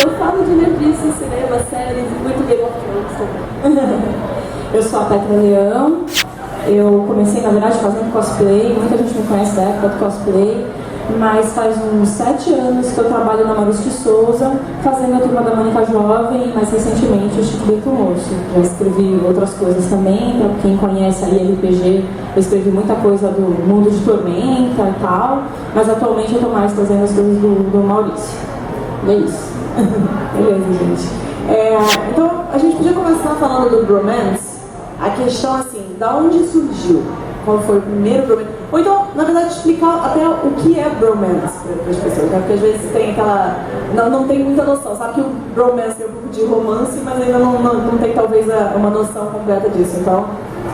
eu falo de nerdice, cinema, séries e muito Game of Thrones também. Eu sou a Petra Leão. Eu comecei, na verdade, fazendo cosplay. Muita gente me conhece da época do cosplay. Mas faz uns 7 anos que eu trabalho na Maurício de Souza, fazendo a Turma da Mônica Jovem e mais recentemente o Chico Bento Moço. Já escrevi outras coisas também, para quem conhece aí RPG, eu escrevi muita coisa do Mundo de Tormenta e tal, mas atualmente eu estou mais fazendo as coisas do Maurício. E é isso. Beleza, gente. Então, a gente podia começar falando do bromance. A questão, assim, da onde surgiu? Qual foi o primeiro bromance? Ou então, na verdade, explicar até o que é bromance para as pessoas, né? Porque às vezes tem aquela... Não tem muita noção. Sabe que o bromance é um pouco de romance, mas ainda não tem, talvez, uma noção completa disso. Então,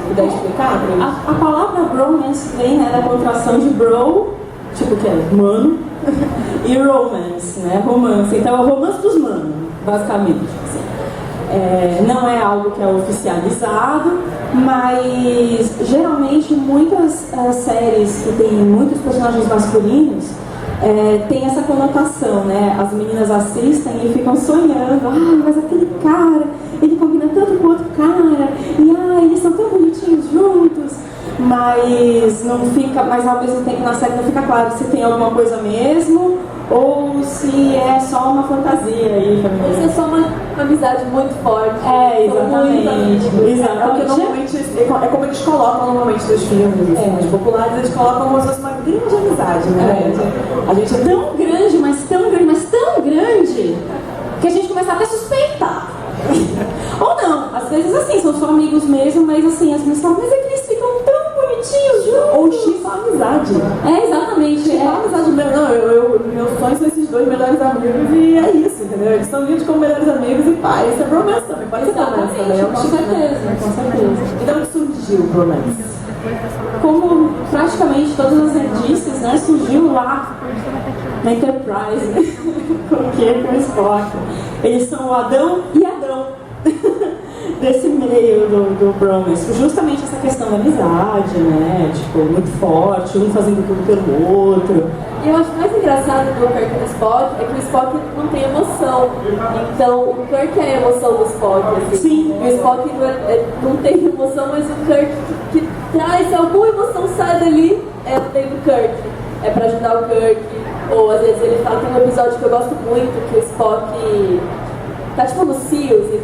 puder explicar pra eles? A palavra bromance vem, né, da contração de bro, tipo que é mano, e romance, né, romance. Então é o romance dos manos, basicamente. Assim. Não é algo que é oficializado, mas geralmente muitas séries que tem muitos personagens masculinos tem essa conotação, né? As meninas assistem e ficam sonhando, mas aquele cara, ele combina tanto com o outro cara, e eles são tão bonitinhos juntos, mas não fica, mas ao mesmo tempo na série não fica claro se tem alguma coisa mesmo ou se é só uma fantasia aí também. Ou se é só uma amizade muito forte. Exatamente. É porque normalmente é como eles colocam normalmente nos filmes assim, populares, eles colocam como se fosse uma grande amizade, né? A gente é tão grande, mas tão grande que a gente começa até a suspeitar. Ou não, às vezes assim, são só amigos mesmo, mas assim, as pessoas falam, mas é que eles ficam tão bonitinhos juntos. Ou chifra amizade. Exatamente. Chifra amizade mesmo. Não, meus sonhos são esses dois melhores amigos e é isso, entendeu? Eles são vistos como melhores amigos e pá, isso é bromance também. Pode ser bromance também. Com certeza. Então, onde surgiu o bromance? Como praticamente todas as nerdices, né, surgiu lá na Enterprise, né? Com o Kirk e o Spock. Eles são o Adão e Adão desse meio do bromance. Justamente essa questão da amizade, né? Tipo, muito forte, um fazendo tudo pelo outro. E eu acho mais engraçado do Kirk e do Spock é que o Spock não tem emoção. Então, o Kirk é a emoção do Spock. Assim. Sim. O Spock não tem emoção, mas o Kirk que traz alguma emoção sai dali tem do Kirk. É pra ajudar o Kirk. Ou às vezes ele fala, tem um episódio que eu gosto muito, que o Spock tá tipo no Seals, vocês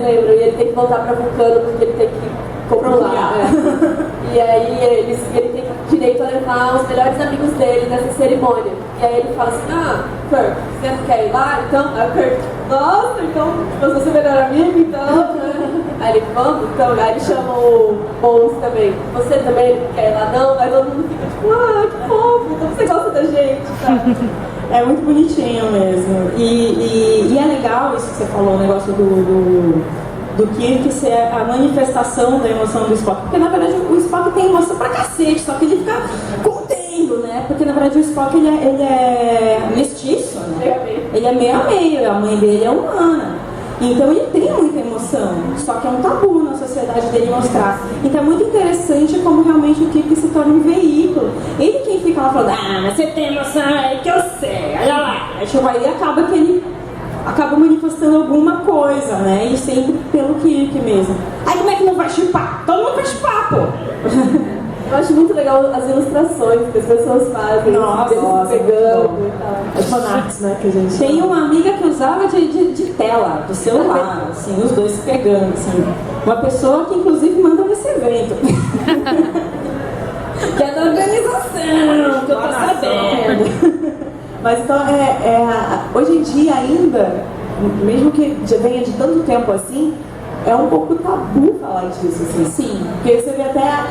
lembram? E ele tem que voltar pra Vulcano porque ele tem que copular. E aí ele tem direito a levar os melhores amigos dele nessa cerimônia. E aí ele fala assim, Kirk, você não quer ir lá? Então, aí o Kirk, nossa, então eu sou seu melhor amigo, então... Aí ele, vamos? Então, aí ele chama o Bones também. Você também quer ir lá? Não? Aí todo mundo fica tipo, que fofo, então você gosta da gente, sabe? É muito bonitinho mesmo. E é legal isso que você falou, o negócio do Kirk ser a manifestação da emoção do Spock. Porque na verdade o Spock tem emoção pra cacete, só que ele fica contendo, né? Porque na verdade o Spock ele é mestiço, né? Ele é meio a meio, a mãe dele é humana. Então ele tem muita emoção, só que é um tabu na sociedade dele mostrar. Então é muito interessante como realmente o Kirk se torna um veículo. Ele quem fica lá falando, mas você tem emoção, é que eu sei, olha lá. Aí acaba que ele acaba manifestando alguma coisa, né? E sempre pelo Kirk mesmo. Aí como é que não vai chipar? Todo mundo vai chipar, pô! Eu acho muito legal as ilustrações que as pessoas fazem, nossa, pegando e tal. As fanarts, né, que a gente tem uma amiga que usava de tela, do celular, assim, os dois se pegando, assim. Uma pessoa que inclusive manda nesse evento. Que é da organização, que eu tô sabendo. Mas então, hoje em dia ainda, mesmo que já venha de tanto tempo assim, é um pouco tabu falar disso, assim. Sim. Porque você vê até,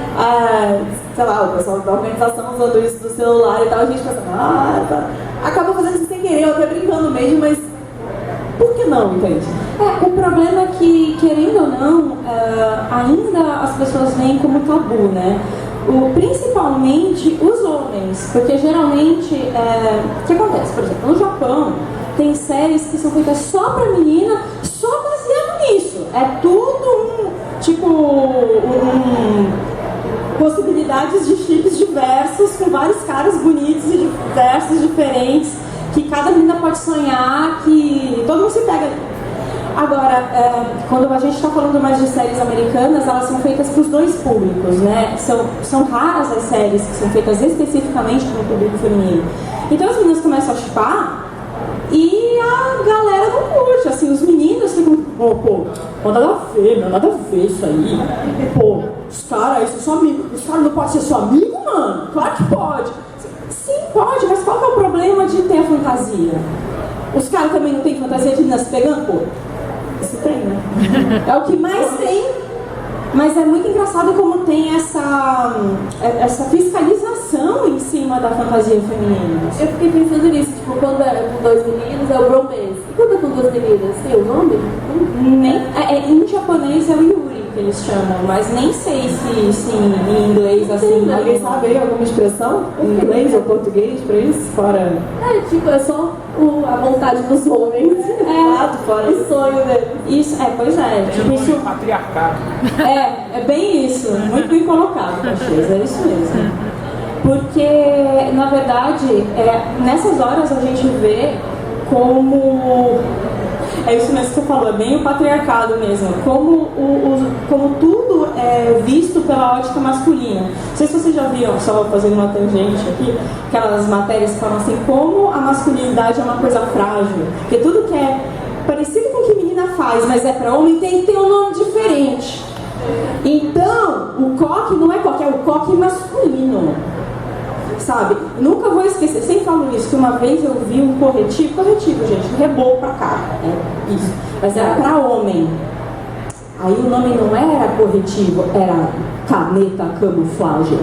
sei lá, o pessoal da organização usando isso do celular e tal, a gente pensa, tá. Acaba fazendo isso sem querer, ou até brincando mesmo, mas por que não, entende? O problema é que, querendo ou não, ainda as pessoas veem como tabu, né? Principalmente os homens, porque geralmente, o que acontece? Por exemplo, no Japão, tem séries que são feitas só pra menina, só baseado nisso. É tudo possibilidades de chips diversos, com vários caras bonitos e diversos, diferentes, que cada menina pode sonhar, que todo mundo se pega. Agora, quando a gente está falando mais de séries americanas, elas são feitas para os dois públicos, né? São raras as séries que são feitas especificamente para o público feminino. Então as meninas começam a chipar e a galera não curte, assim, os meninos ficam, pô, nada a ver isso aí. Pô, os caras são amigos, os caras não podem ser seu amigo, mano? Claro que pode. Sim, pode, mas qual que é o problema de ter a fantasia? Os caras também não têm fantasia de meninas se pegando, pô? Isso tem, né? É o que mais tem. Mas é muito engraçado como tem essa fiscalização em cima da fantasia feminina. Eu fiquei pensando nisso, tipo, quando é com dois meninos é o bromance. E quando é com duas meninas, tem o nome? Em japonês é o yuri que eles chamam, mas nem sei se em inglês assim. Alguém sabe aí alguma expressão em inglês ou português pra isso? Fora. É só a vontade dos homens. Fora o sonho deles. Isso, pois é. Tipo isso. Patriarcado. É bem isso, muito bem colocado, Caxias, é isso mesmo. Porque, na verdade, nessas horas a gente vê como. É isso mesmo que você falou, é bem o patriarcado mesmo. Como tudo é visto pela ótica masculina. Não sei se vocês já viram, só fazendo uma tangente aqui, aquelas matérias que falam assim, como a masculinidade é uma coisa frágil. Porque tudo que é parecido com o que menina faz, mas é pra homem, tem que ter um nome diferente. Então, o coque não é coque, é o coque masculino. Sabe? Nunca vou esquecer, sempre falo isso, que uma vez eu vi um corretivo, gente, rebolo pra cá, isso, mas era pra homem. Aí o nome não era corretivo, era caneta camuflagem.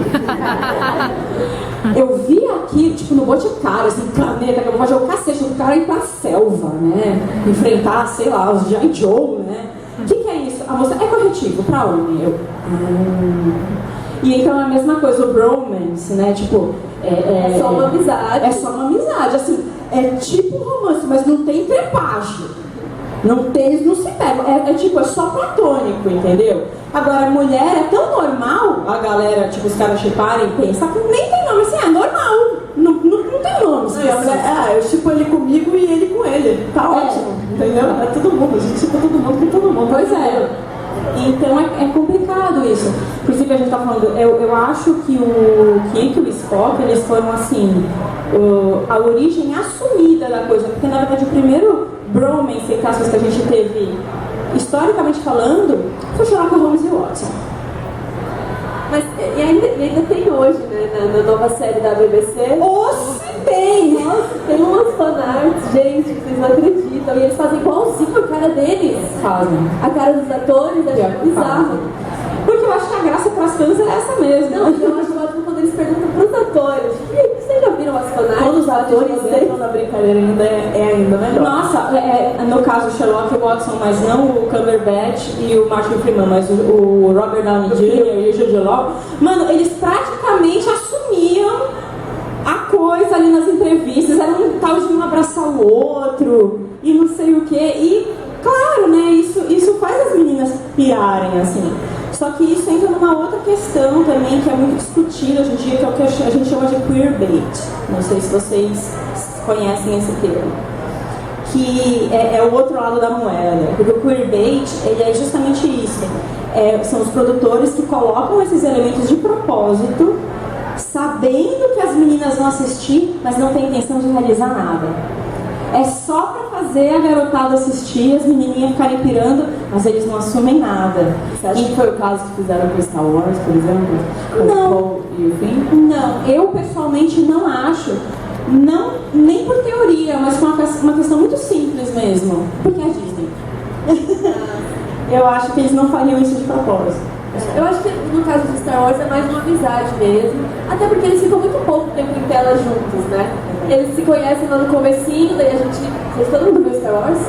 Eu vi aqui, tipo, no Boticário, assim, caneta camuflagem, o cacete do cara ir pra selva, né? Enfrentar, sei lá, os G.I. Joe, né? O que é isso? A moça, é corretivo pra homem. E então é a mesma coisa, o bromance, né? Tipo, é só uma amizade. É só uma amizade, assim, é tipo romance, mas não tem trepagem. Eles não se pegam, é só platônico, entendeu? Agora, mulher é tão normal, a galera, tipo, os caras chiparem e pensam que nem tem nome, assim, é normal, não tem nome. Eu chipo ele comigo e ele com ele, tá ótimo, entendeu? É todo mundo, a gente chipa todo mundo com todo mundo. Pois é. Então é complicado isso. Inclusive a gente tá falando, eu acho que o Kirk e o Spock, eles foram assim, a origem assumida da coisa, porque na verdade o primeiro bromance, entre aspas, que a gente teve, historicamente falando, foi Sherlock Holmes e Watson. Mas e ainda tem hoje, né, na nova série da BBC. Tem! Nossa, tem umas fanarts, gente, que vocês não acreditam. E eles fazem igualzinho a cara deles. Fazem. A cara dos atores é bizarro. Porque eu acho que a graça pras fãs é essa mesmo. Não, eu acho ótimo quando eles perguntam pros atores. Vocês já viram as fanarts? Quando os atores entram na brincadeira ainda é ainda melhor. Nossa, no caso o Sherlock Watson, mas não o Cumberbatch e o Martin Freeman, mas o Robert Downey Jr. e o Jude Law. Mano, eles praticamente assumiam a coisa ali nas entrevistas, era um tal de um abraçar o outro e não sei o que. E claro, né, isso faz as meninas pirarem, assim. Só que isso entra numa outra questão também que é muito discutida hoje em dia, que é o que a gente chama de queerbait. Não sei se vocês conhecem esse termo. Que é o outro lado da moeda. Porque o queerbait, ele é justamente isso. São os produtores que colocam esses elementos de propósito, sabendo que as meninas vão assistir, mas não tem intenção de realizar nada. É só pra fazer a garotada assistir, as menininhas ficarem pirando, mas eles não assumem nada. Você acha que foi o caso que fizeram com Star Wars, por exemplo? Não. E o fim? Não, eu pessoalmente não acho. Não, nem por teoria, mas por uma questão muito simples mesmo. Porque é Disney. Eu acho que eles não fariam isso de propósito. Eu acho que no caso de Star Wars é mais uma amizade mesmo. Até porque eles ficam muito pouco tempo em tela juntos, né? Eles se conhecem lá no comecinho, daí a gente... Todo mundo viu Star Wars?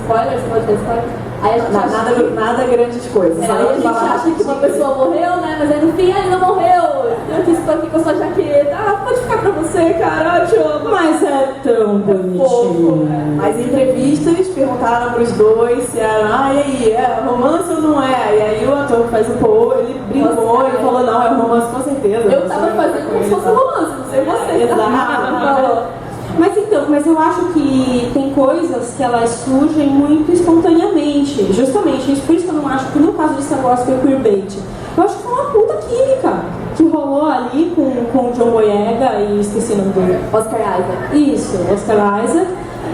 Spoiler, você pode ter spoiler? Aí a gente acha nada grandes coisas. aí a gente acha que uma pessoa morreu, né? Mas aí no fim ele não morreu. Eu aqui estou aqui com a sua jaqueta. Pode ficar pra você, cara, eu te amo. Mas é tão bonitinho. As entrevistas perguntaram pros dois se era, e aí, é romance ou não é? E aí o ator que faz o Paul, ele brincou, ele falou, não, é romance com certeza. Eu tava fazendo como se fosse romance, não sei você. Exato. Mas eu acho que tem coisas que elas surgem muito espontaneamente. Justamente, por isso que eu não acho que no caso de Star Wars foi queerbait. Eu acho que foi uma puta química que rolou ali com o John Boyega e esqueci o nome dele. Oscar Isaac. Isso, Oscar Isaac.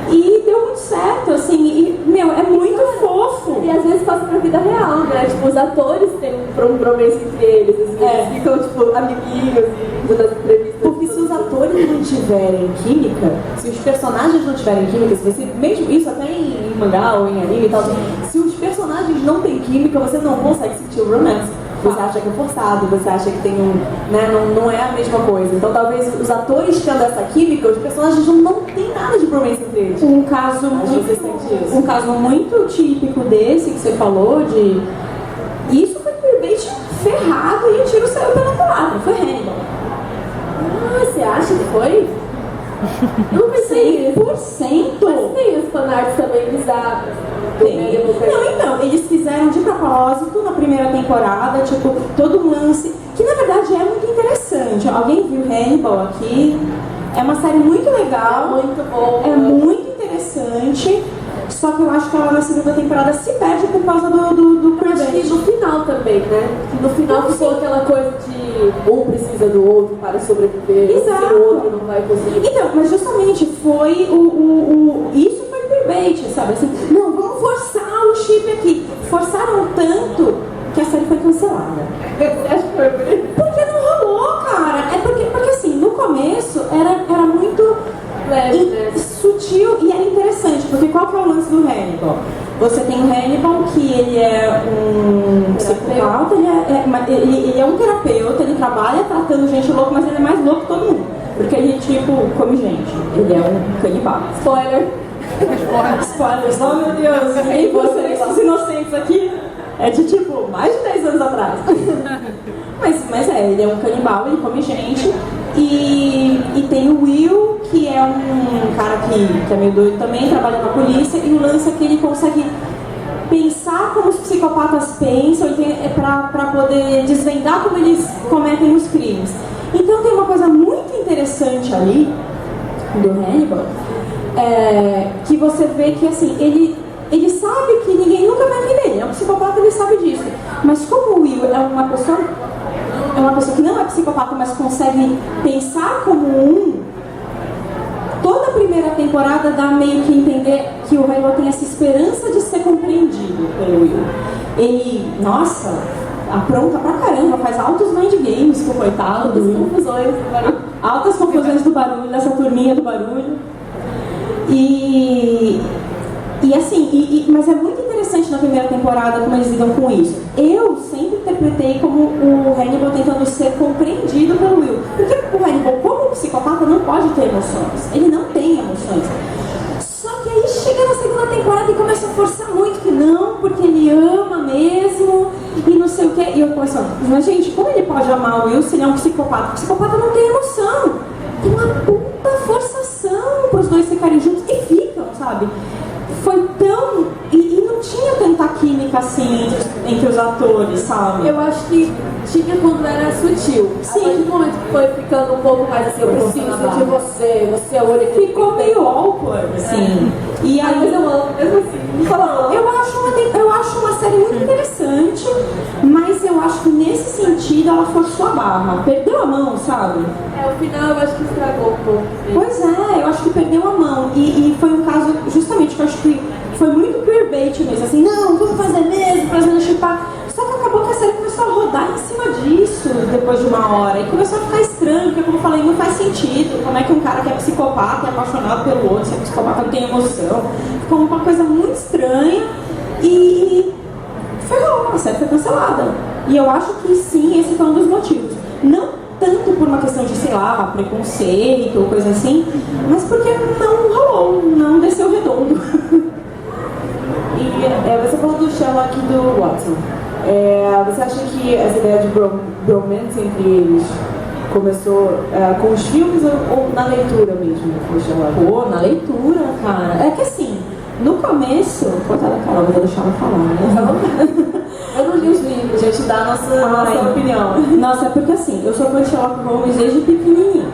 E deu muito certo, assim, e, meu, é muito fofo. E às vezes passa pra vida real, né? Tipo, os atores têm um bromance entre eles, assim, eles ficam, tipo, amiguinhos e das entrevistas. Porque se os atores não tiverem química, se os personagens não tiverem química, se você, mesmo isso até em mangá ou em anime e tal, se os personagens não têm química, você não consegue sentir o romance. Você acha que é forçado, você acha que tem né, não é a mesma coisa. Então talvez os atores tendo essa química, os personagens não tem nada de bromance entre eles. Um caso muito típico desse que você falou, de... Isso foi queerbait ferrado e o tiro saiu pela culatra, foi Hannibal. Ah, você acha que foi? Eu não pensei 100%. Mas tem os fanarts também bizarros. Tem. Não, então, eles fizeram de propósito na primeira temporada, tipo, todo um lance, que na verdade é muito interessante. Alguém viu Hannibal aqui? É uma série muito legal. É muito bom. É muito interessante. Só que eu acho que ela na segunda temporada se perde por causa do Acho que no final também, né? No final ficou aquela coisa de um precisa do outro para sobreviver. Exato. Se o outro não vai conseguir. Então, mas justamente foi isso foi queerbait, sabe? Assim, não, vamos forçar o chip aqui. Forçaram tanto que a série foi cancelada. Você acha que foi por isso? Porque não rolou, cara. É porque assim, no começo era muito Leve, né? sutil e era interessante, porque qual que é o lance do Hannibal? Você tem o Hannibal, que ele é um psicopata, ele é um terapeuta, ele trabalha tratando gente louca, mas ele é mais louco que todo mundo. Porque ele, tipo, come gente. Ele é um canibal. Spoiler. Spoilers, oh meu Deus, ninguém vocês, os inocentes aqui, é de tipo, mais de 10 anos atrás. mas ele é um canibal, ele come gente. E tem o Will, que é um cara que é meio doido também, trabalha na polícia, e o lance é que ele consegue pensar como os psicopatas pensam para poder desvendar como eles cometem os crimes. Então tem uma coisa muito interessante ali do Hannibal, que você vê que assim, ele sabe que ninguém nunca vai vender, ele é um psicopata, ele sabe disso. Mas como o Will é uma pessoa que não é psicopata, mas consegue pensar como toda a primeira temporada dá meio que entender que o Hannibal tem essa esperança de ser compreendido pelo Will. Ele, nossa, apronta pra caramba, faz altos mind games com o coitado do Will. Altas confusões do barulho, dessa turminha do barulho. E assim, mas é muito interessante na primeira temporada como eles lidam com isso. Eu sempre interpretei como o Hannibal tentando ser compreendido pelo Will. Porque o Hannibal, como psicopata, não pode ter emoções. Ele não tem emoções. Só que aí chega na segunda temporada e começa a forçar muito que não, porque ele ama mesmo e não sei o que. E eu começo a mas gente, como ele pode amar o Will se ele é um psicopata? O psicopata não tem emoção. Tem uma puta forçação para os dois ficarem juntos e ficam, sabe? Foi tão... E não tinha tanta química assim entre os atores, sabe? Eu acho que tinha quando era sutil. Sim. A partir do momento que foi ficando um pouco mais assim, eu preciso de você é o olho que ficou meio awkward, assim. E aí, mas eu amo, mesmo assim. Eu acho uma série muito interessante, mas eu acho que nesse sentido ela forçou a barra. Perdeu a mão, sabe? O final eu acho que estragou um pouco. Pois é, eu acho que perdeu a mão. E foi um caso, justamente, que eu acho que foi muito queerbait mesmo. Assim, não, vamos fazer mesmo, fazendo chipar. Só que acabou que a série começou a rodar em cima disso depois de uma hora. E começou a ficar estranho, porque como eu falei, não faz sentido. Como é que um cara que é psicopata é apaixonado pelo outro, se é psicopata não tem emoção. Ficou uma coisa muito estranha e ferrou, a série foi cancelada. E eu acho que sim, esse foi um dos motivos. Não tanto por uma questão de, sei lá, preconceito ou coisa assim, mas porque não rolou, não desceu redondo. E você falou do Sherlock e do Watson. Você acha que essa ideia de bromance entre eles começou com os filmes ou na leitura mesmo do Sherlock? Pô, na leitura, cara. É que assim, no começo... Coitada da Carol, vou deixar ela falar, né? Eu não li os livros, a gente dá a nossa opinião. Nossa, é porque assim, eu sou fã de Sherlock Holmes desde pequenininha.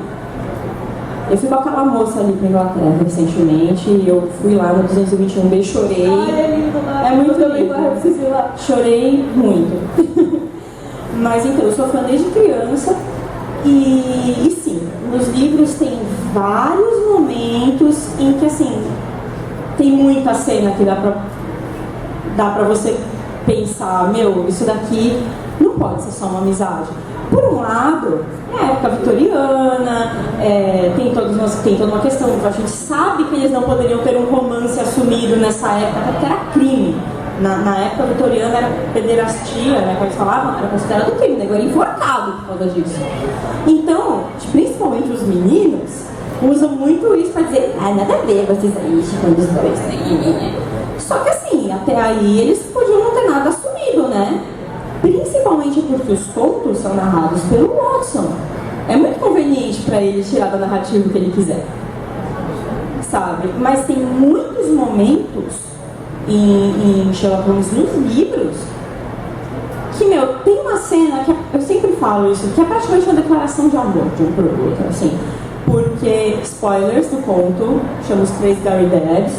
Eu fui com aquela moça ali pra Inglaterra recentemente, eu fui lá no 221B, chorei. Ai, é lindo lá. É muito Eu também lindo. preciso ir lá. Chorei muito. Mas então, eu sou fã desde criança e sim, nos livros tem vários momentos em que assim, tem muita cena que dá pra você pensar, meu, isso daqui não pode ser só uma amizade. Por um lado, é a época vitoriana, tem toda uma questão, a gente sabe que eles não poderiam ter um romance assumido nessa época, até porque era crime. Na época vitoriana era pederastia, né, como eles falavam, era considerado crime, né, era enforcado por causa disso. Então, principalmente os meninos, usam muito isso pra dizer, nada a ver vocês aí, chipando os dois. Só que assim, até aí eles podiam não ter nada assumido, né? Principalmente porque os contos são narrados pelo Watson. É muito conveniente para ele tirar da narrativa o que ele quiser, sabe? Mas tem muitos momentos em Sherlock Holmes nos livros que, meu, tem uma cena que eu sempre falo isso, que é praticamente uma declaração de amor de um pro outro, assim. Porque, spoilers do conto, chama Os Três Gary Dads,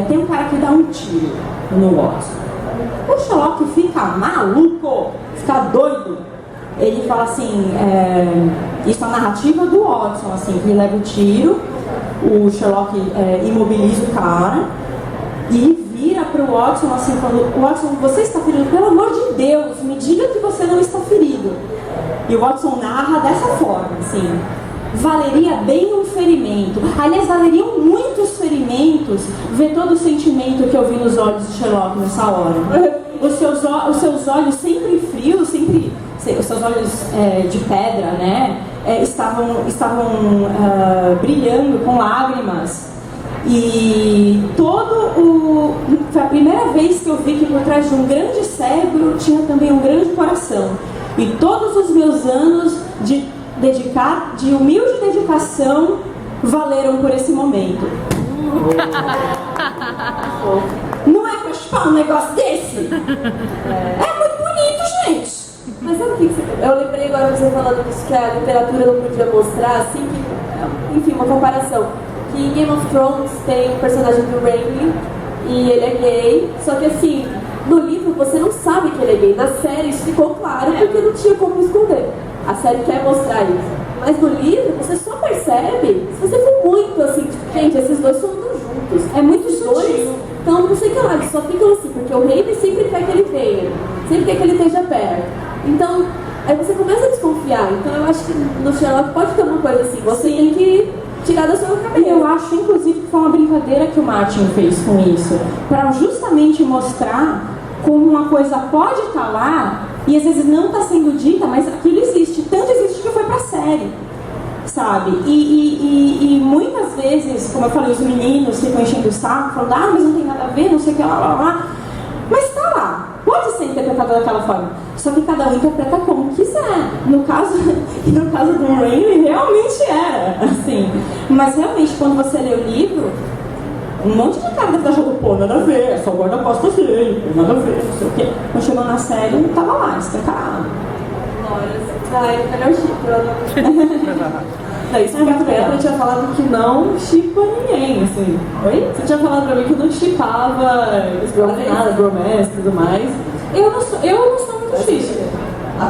tem um cara que dá um tiro no Watson. O Sherlock fica maluco, fica doido. Ele fala assim, isso é a narrativa do Watson, assim, que ele leva o tiro, o Sherlock imobiliza o cara e vira pro Watson assim, falando, Watson, você está ferido? Pelo amor de Deus, me diga que você não está ferido. E o Watson narra dessa forma, assim, valeria bem um ferimento. Aliás, valeriam muitos ferimentos ver todo o sentimento que eu vi nos olhos de Sherlock nessa hora. Os seus olhos sempre frios, os seus olhos de pedra, né, estavam brilhando com lágrimas. E foi a primeira vez que eu vi que por trás de um grande cérebro tinha também um grande coração. E todos os meus anos de humilde dedicação valeram por esse momento. Não é pra chupar um negócio desse? É muito bonito, gente. Mas sabe o que eu lembrei agora você falando disso, que a literatura não podia mostrar, assim, que, enfim, uma comparação. Que em Game of Thrones tem o personagem do Renly e ele é gay, só que assim, no livro você não sabe que ele é gay. Na série isso ficou claro porque não tinha como esconder. A série quer mostrar isso. Mas no livro você só percebe se você for muito assim, tipo, gente, esses dois são muito juntos. É muito sutil. Então não sei o que lá, eles só ficam assim, porque o Renly sempre quer que ele venha, sempre quer que ele esteja perto. Então, aí você começa a desconfiar. Então eu acho que no Sherlock pode ter uma coisa assim, você tem que tirar da sua cabeça. Eu acho, inclusive, que foi uma brincadeira que o Martin fez com isso, para justamente mostrar como uma coisa pode estar lá e às vezes não está sendo dita, mas aquilo existe. Tanto existe que foi pra série, sabe? E muitas vezes, como eu falei, os meninos ficam enchendo o saco, falando, mas não tem nada a ver, não sei o que lá. Mas está lá, pode ser interpretado daquela forma. Só que cada um interpreta como quiser. No caso do Renly, realmente era assim. Mas realmente, quando você lê o livro, um monte de cara deve estar achando, pô, nada a ver, é só guarda-costas dele, nada a ver, não sei o quê. Quando chegou na série, não tava lá, escancarado. Melhor chip, Não, isso porque a Petra tinha falado que não chipa ninguém, assim. Oi? Você tinha falado pra mim que não chipava nada, bromance e tudo mais. Eu não sou muito chique.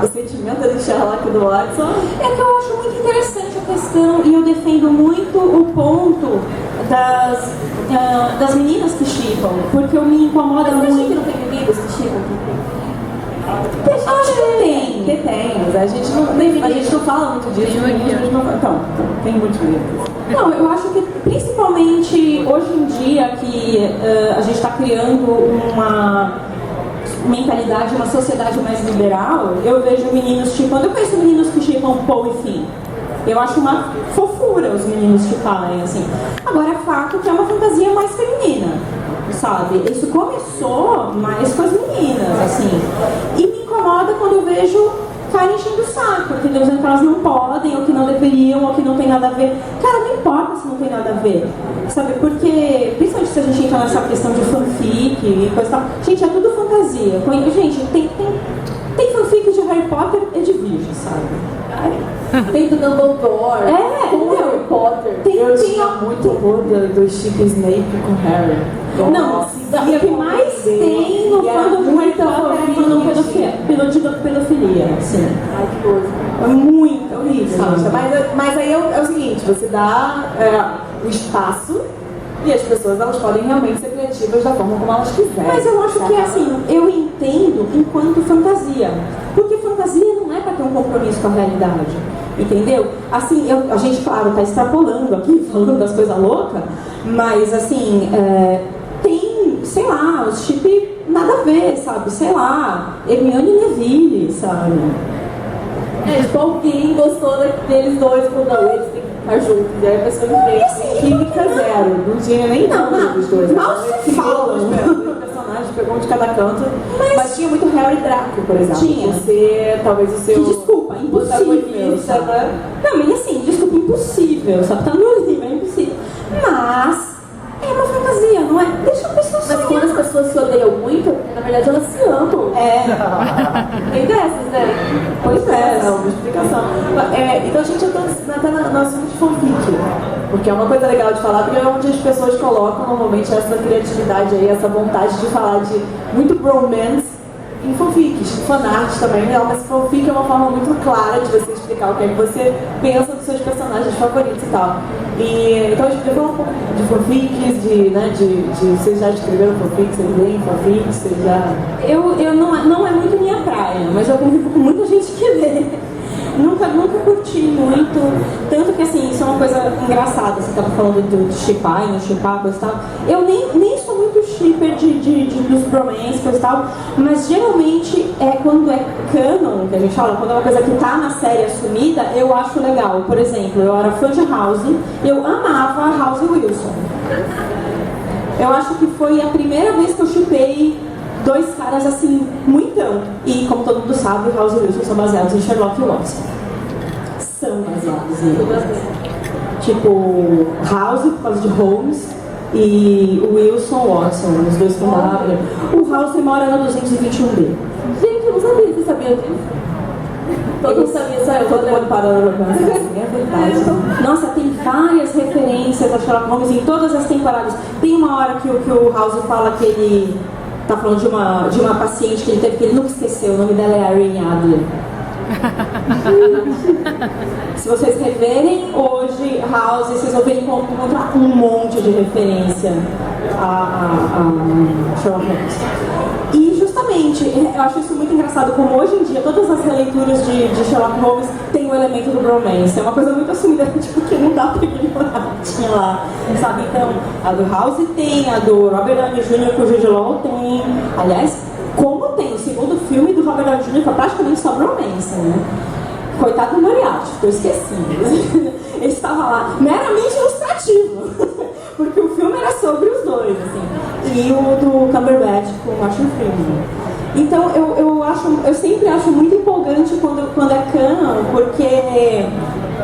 O sentimento de Sherlock do Watson. É que eu acho muito interessante a questão, e eu defendo muito o ponto das meninas que chipam, porque me incomoda muito. muito. Que não tem meninas que chipam? Acho que tem. Que tem, mas a gente não fala muito disso. Então, tem muitos meninos. Não, eu acho que principalmente hoje em dia que a gente está criando uma mentalidade, uma sociedade mais liberal, eu vejo meninos chipando. Eu conheço meninos que chipam Paul e Finn. Eu acho uma fofura os meninos chiparem, assim. Agora é fato que é uma fantasia mais feminina, sabe? Isso começou mais com as meninas, assim. E me incomoda quando eu vejo cara enchendo o saco, porque dizendo que elas não podem, ou que não deveriam, ou que não tem nada a ver. Cara, não importa se não tem nada a ver, sabe? Porque, principalmente se a gente entra nessa questão de fanfic e coisa e tal, gente, é tudo fantasia. Gente, tem Tem fanfic de Harry Potter e de virgem, sabe? Tem do Dumbledore. Com Harry Potter. Eu tinha muito horror do chip Snape com Harry. Não, e o que mais tem no fandom de Harry Potter é fandom de pedofilia, assim. Ai, que coisa. É muito horrível. Mas aí é o seguinte, você dá o espaço e as pessoas elas podem realmente ser criativas da forma como elas quiserem. Mas eu acho que assim, eu entendo enquanto fantasia. Porque fantasia não é para ter um compromisso com a realidade. Entendeu? Assim, a gente, claro, tá extrapolando aqui, falando das coisas loucas, mas assim, tem, sei lá, os chip nada a ver, sabe? Sei lá, Hermione e Neville, sabe? Tipo, alguém gostou deles dois, falou, não, eles têm que ficar juntos. E aí a pessoa não tem. Assim, Química zero, não tinha nem nada dos dois. Mal se fala. O personagem pegou um de cada canto, mas tinha muito Harry e Draco, por exemplo. Tinha. Você, talvez o seu... Que desculpa, impossível, sabe? Não, mas assim, desculpa, impossível, sabe? Tá no livro, é impossível. Mas é uma fantasia, não é? Deixa a pessoa Mas quando as pessoas se odeiam muito, na verdade elas se amam. Tem dessas, né? Pois é, uma explicação. Então a gente até no assunto de fanfic, porque é uma coisa legal de falar, porque é onde as pessoas colocam normalmente essa criatividade aí, essa vontade de falar de muito bromance em fanfics, fanart também, né? Mas fanfic é uma forma muito clara de você explicar o que é que você pensa dos seus personagens favoritos e tal. E então a gente vai falar um pouco de fanfics, vocês já escreveram fanfics, vocês leem fanfics, vocês já... Eu não é muito minha praia, mas eu convivo com muita gente que lê. Nunca curti muito, tanto que assim, isso é uma coisa engraçada, você estava falando de shippar e não shippar, coisa e tal. Eu nem sou muito shipper dos bromance, coisa e tal, mas geralmente quando é canon, que a gente fala, quando é uma coisa que tá na série assumida, eu acho legal. Por exemplo, eu era fã de House, eu amava House Wilson. Eu acho que foi a primeira vez que eu shippei dois caras assim, muitão. E como todo mundo sabe, House e Wilson são baseados em Sherlock e Watson. São baseados em... Tipo, House por causa de Holmes e o Wilson Watson, os dois com W. O House mora no 221B. Gente, eu não sabia, você sabia disso? Todo mundo sabia, só eu. Todo mundo parando pra pensar assim, é verdade. Nossa, tem várias referências a Sherlock Holmes em todas as temporadas. Tem uma hora que o House fala que ele tá falando de uma paciente que ele teve, que ele nunca esqueceu, o nome dela é Irene Adler. Se vocês reverem hoje House, vocês vão ver encontrar um monte de referência a Sherlock Holmes. E justamente, eu acho isso muito engraçado, como hoje em dia todas as releituras de Sherlock Holmes têm o elemento do bromance. É uma coisa muito assumida, tipo, que não dá pra ignorar. Tinha lá, sabe? Então, a do House tem, a do Robert Downey Jr. com o Jude Law tem. Aliás, como tem o segundo filme do Robert Downey Jr. que é praticamente só bromance, né? Coitado do Moriarty, que eu esqueci. Ele estava lá, meramente ilustrativo. Porque o filme era sobre os dois, assim. E o do Cumberbatch com o Martin Freeman. Então eu sempre acho muito empolgante quando é canon, porque,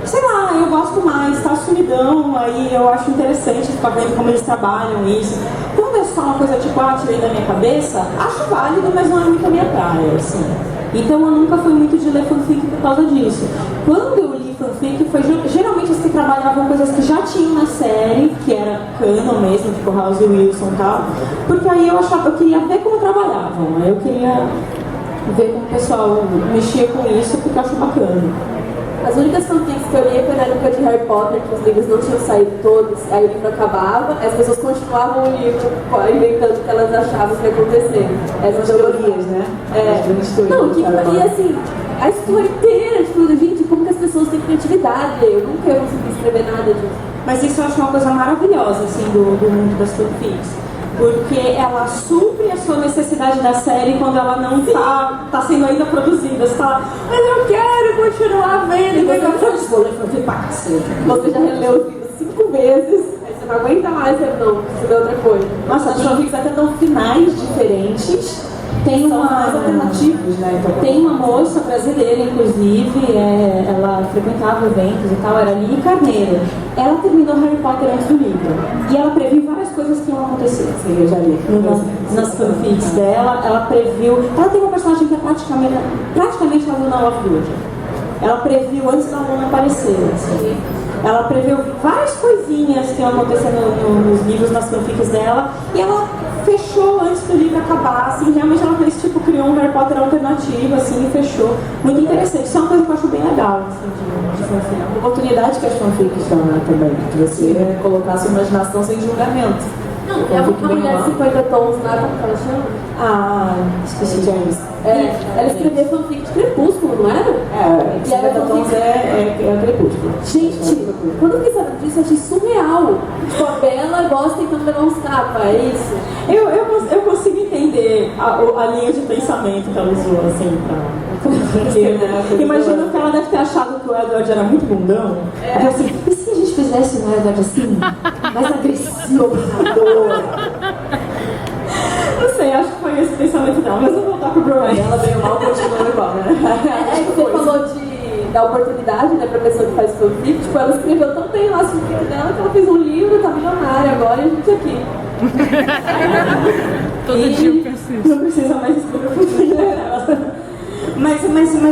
sei lá, eu gosto mais, tá sumidão, aí eu acho interessante ficar vendo como eles trabalham isso. Quando é só uma coisa tipo, tirei da minha cabeça, acho válido, mas não é muito a minha praia, assim. Então eu nunca fui muito de ler fanfic por causa disso. Quando eu li fanfic, foi geralmente as que trabalhavam coisas que já tinham na série, que era canon mesmo, tipo House e Wilson e tal, porque aí eu queria ver como trabalhavam, aí eu queria ver como o pessoal mexia com isso, porque eu acho bacana. As únicas fanfics que eu li foi na época de Harry Potter, que os livros não tinham saído todos, aí o livro acabava, as pessoas continuavam o livro inventando o que elas achavam que ia acontecer. Essas teorias, né? E assim, a história inteira, tipo, gente, como que as pessoas têm criatividade? Eu nunca ia conseguir escrever nada disso. Mas isso eu acho uma coisa maravilhosa, assim, do mundo das fanfics. Porque ela supre a sua necessidade da série quando ela não tá sendo ainda produzida. Você tá lá, mas eu quero continuar vendo. Você já releu os livros 5 vezes, aí você não aguenta mais, você não, você vê outra coisa. Nossa, as fanfics até dão finais diferentes Tem São uma mais alternativos, né? Então, tem uma moça brasileira, inclusive, ela frequentava eventos e tal, era Lili Carneiro. Ela terminou Harry Potter antes do livro. E ela previu várias coisas que iam acontecer. sim, eu já li. Nas fanfics dela, ela previu. Ela tem uma personagem que é praticamente ela viu na Lovewood. Ela previu antes da Luna aparecer. Assim. Ela previu várias coisinhas que iam acontecer nos livros, nas fanfics dela, e ela fechou antes do livro acabar, assim, realmente ela fez, tipo, criou um Harry Potter alternativo, assim, e fechou. Muito interessante. Isso é uma coisa que eu acho bem legal, assim, de fanfic. A oportunidade que as fanfics dão, né, também, de você colocar a sua imaginação sem julgamento. Não, é uma mulher de 50 tons, não é como que ela chama? Ah, esqueci James. Ela escreveu fanfic de Crepúsculo, não era? E aí a tons é Crepúsculo. Gente, quando eu fiquei sabendo disso, eu achei surreal. Tipo, a Bella gosta tentando levar uns tapas, é isso? Eu consigo entender a linha de pensamento que ela usou, assim, pra... Imagino que ela deve ter achado que o Edward era muito bundão. Ela assim, e se a gente fizesse um Edward assim, mais agressivo, observador? Não sei, acho que foi esse o pensamento dela, mas vou voltar pro Bromance. Ela veio mal, continua igual, né? Você falou da oportunidade, né, pra pessoa que faz fanfic. Tipo, ela escreveu tão bem lá a fanfic dela que ela fez um livro, tá milionária agora e a gente aqui. Todo dia eu penso isso. Não precisa mais escrever fanfic dela. Mas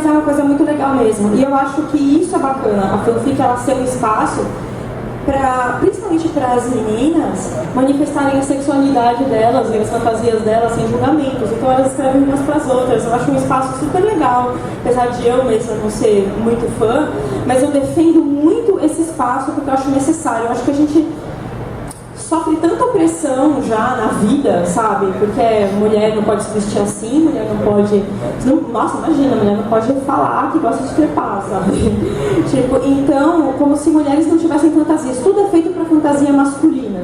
é uma coisa muito legal mesmo. E eu acho que isso é bacana. A fanfic, ela ser um espaço principalmente para as meninas manifestarem a sexualidade delas e as fantasias delas sem julgamentos. Então elas escrevem umas para as outras. Eu acho um espaço super legal, apesar de eu mesma não ser muito fã, mas eu defendo muito esse espaço porque eu acho necessário. Eu acho que a gente sofre tanta opressão já na vida, sabe? Porque mulher não pode se vestir assim, mulher não pode... Nossa, imagina, mulher não pode falar que gosta de trepar, sabe? Tipo, então, como se mulheres não tivessem fantasias. Tudo é feito para fantasia masculina.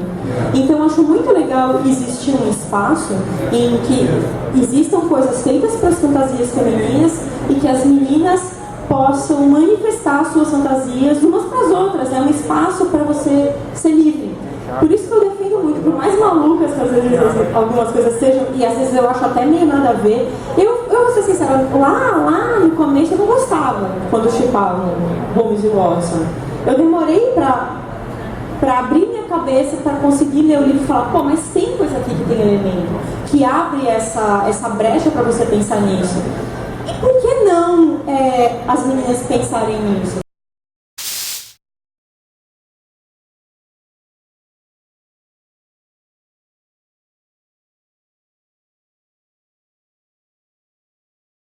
Então, eu acho muito legal existir um espaço em que existam coisas feitas para as fantasias femininas e que as meninas possam manifestar suas fantasias umas para as outras. É um espaço para você ser livre. Por isso que eu defendo muito, por mais malucas que às vezes algumas coisas sejam, e às vezes eu acho até meio nada a ver, eu vou ser sincera, lá no começo eu não gostava quando shippavam Holmes e Watson. Eu demorei pra abrir minha cabeça, pra conseguir ler o livro e falar, pô, mas tem coisa aqui que tem elemento, que abre essa brecha pra você pensar nisso. E por que não as meninas pensarem nisso?